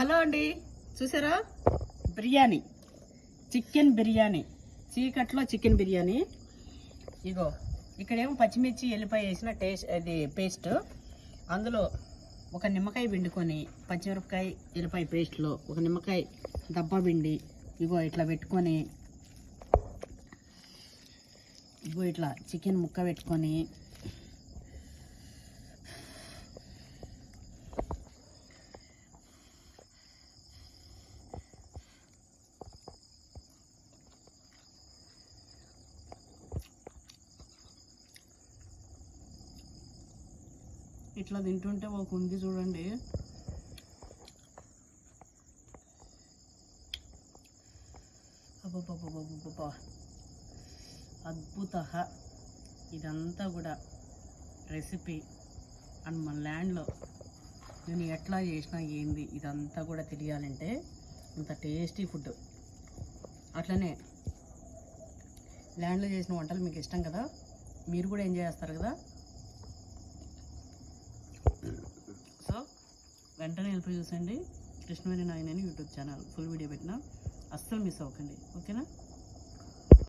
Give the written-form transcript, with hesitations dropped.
Hello అండి, చూసారా? Biryani, chicken biryani, చీకట్లో చికెన్ బిర్యానీ. ఇగో ఇక్కడేమో పచ్చిమిర్చి ఎల్లిపాయ వేసిన పేస్ట్, అందులో ఒక నిమ్మకాయ పిండుకొని పచ్చిమిరపకాయ ఎల్లిపాయ పేస్ట్లో ఒక నిమ్మకాయ దబ్బా పిండి ఇగో ఇట్లా పెట్టుకొని, ఇగో ఇట్లా చికెన్ ముక్క పెట్టుకొని ఇట్లా తింటుంటే ఒక ఉంది చూడండి, అబ్బబ్బబ్బబ్బబ్బా అద్భుత. ఇదంతా కూడా రెసిపీ అండ్ మన ల్యాండ్లో నేను ఎట్లా చేసినా ఏంది ఇదంతా కూడా తెలియాలంటే ఇంత టేస్టీ ఫుడ్. అట్లనే ల్యాండ్లో చేసిన వంటలు మీకు ఇష్టం కదా, మీరు కూడా ఎంజాయ్ చేస్తారు కదా. సో వెంటనే వెళ్ళిపోయి చూసండి కృష్ణవేణి నాయన యూట్యూబ్ ఛానల్, ఫుల్ వీడియో పెట్టినా, అస్సలు మిస్ అవ్వకండి, ఓకేనా?